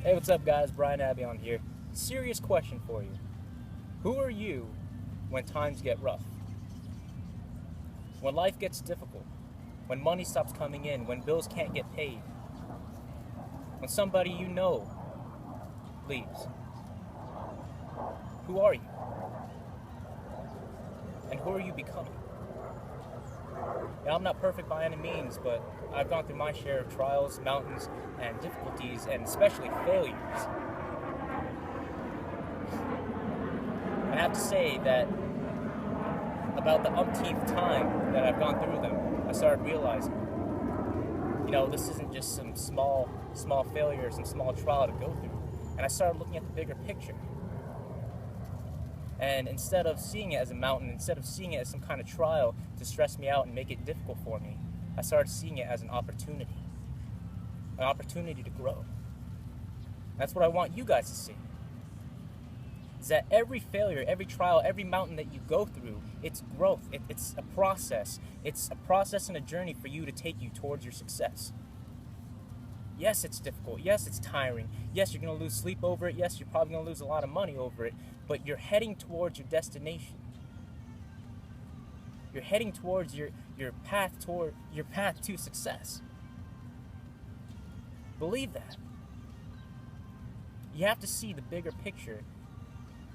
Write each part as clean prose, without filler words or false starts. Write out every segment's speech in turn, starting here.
Hey, what's up, guys? Brian Abion here. Serious question for you. Who are you when times get rough? When life gets difficult? When money stops coming in? When bills can't get paid? When somebody you know leaves? Who are you? And who are you becoming? Now, I'm not perfect by any means, but I've gone through my share of trials, mountains, and difficulties, and especially failures. I have to say that about the umpteenth time that I've gone through them, I started realizing, this isn't just some small failure, some small trial to go through. And I started looking at the bigger picture. And instead of seeing it as a mountain, instead of seeing it as some kind of trial to stress me out and make it difficult for me, I started seeing it as an opportunity to grow. That's what I want you guys to see. Is that every failure, every trial, every mountain that you go through, it's growth. It's a process. It's a process and a journey for you to take you towards your success. Yes, it's difficult. Yes, it's tiring. Yes, you're going to lose sleep over it. Yes, you're probably going to lose a lot of money over it. But you're heading towards your destination. You're heading towards your path to success. Believe that. You have to see the bigger picture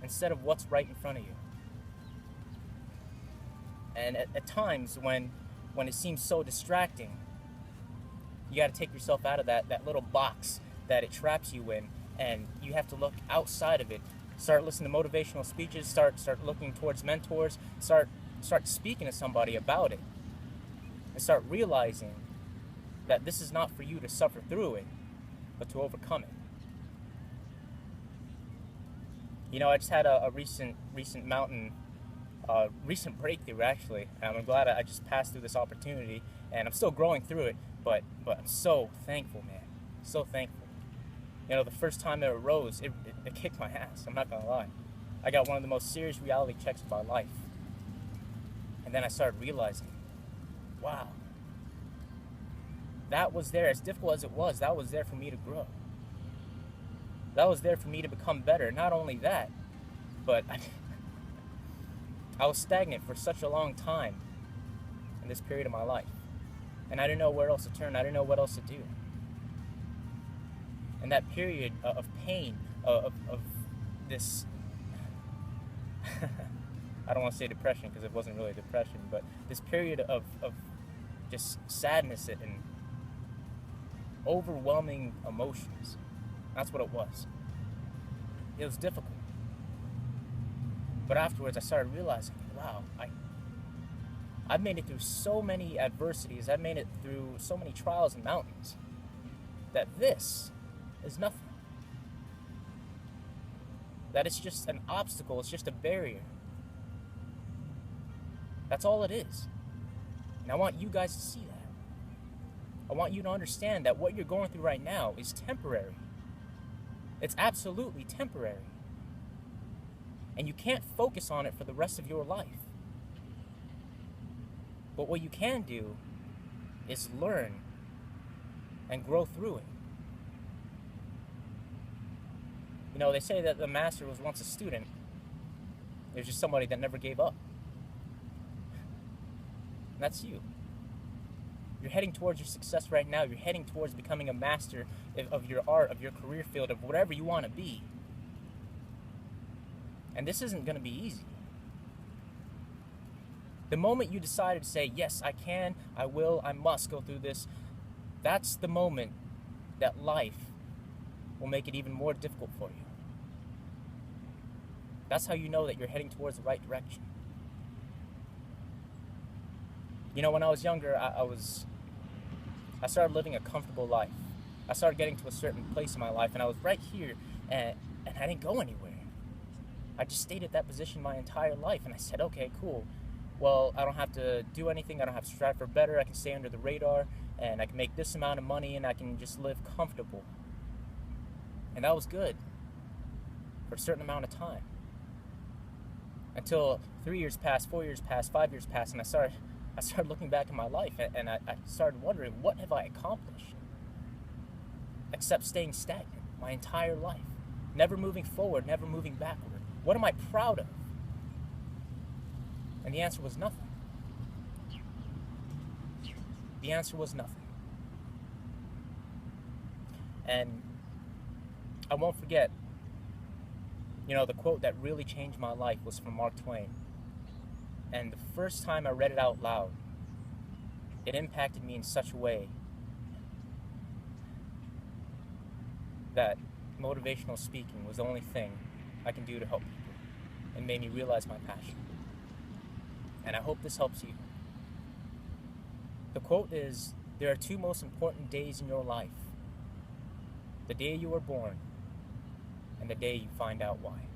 instead of what's right in front of you. And at times when it seems so distracting, you got to take yourself out of that little box that it traps you in, and you have to look outside of it. Start listening to motivational speeches, start looking towards mentors, start speaking to somebody about it, and start realizing that this is not for you to suffer through it, but to overcome it. I just had a recent mountain, recent breakthrough actually, and I'm glad I just passed through this opportunity, and I'm still growing through it, but I'm so thankful, man, so thankful. The first time it arose, it kicked my ass, I'm not gonna lie. I got one of the most serious reality checks of my life. And then I started realizing, wow, that was there, as difficult as it was, that was there for me to grow. That was there for me to become better. Not only that, but I was stagnant for such a long time in this period of my life. And I didn't know where else to turn. I didn't know what else to do. And that period of pain, of this, I don't want to say depression because it wasn't really depression, but this period of just sadness and overwhelming emotions. That's what it was. It was difficult. But afterwards I started realizing, wow, I've made it through so many adversities, I've made it through so many trials and mountains, that this is nothing. That it's just an obstacle, it's just a barrier. That's all it is. And I want you guys to see that. I want you to understand that what you're going through right now is temporary. It's absolutely temporary. And you can't focus on it for the rest of your life. But what you can do is learn and grow through it. They say that the master was once a student. It was just somebody that never gave up. And that's you. You're heading towards your success right now. You're heading towards becoming a master of your art, of your career field, of whatever you want to be. And this isn't going to be easy. The moment you decided to say, yes, I can, I will, I must go through this, that's the moment that life will make it even more difficult for you. That's how you know that you're heading towards the right direction. When I was younger, I started living a comfortable life. I started getting to a certain place in my life, and I was right here, and I didn't go anywhere. I just stayed at that position my entire life, and I said, okay, cool. Well, I don't have to do anything. I don't have to strive for better. I can stay under the radar, and I can make this amount of money, and I can just live comfortable. And that was good for a certain amount of time. Until 3 years passed, 4 years passed, 5 years passed, and I started looking back in my life, and I started wondering, what have I accomplished except staying stagnant? my entire life. Never moving forward, never moving backward. What am I proud of? And the answer was nothing. The answer was nothing. And I won't forget, the quote that really changed my life was from Mark Twain. And the first time I read it out loud, it impacted me in such a way that motivational speaking was the only thing I can do to help people, and made me realize my passion. And I hope this helps you. The quote is, "There are two most important days in your life: the day you were born and the day you find out why."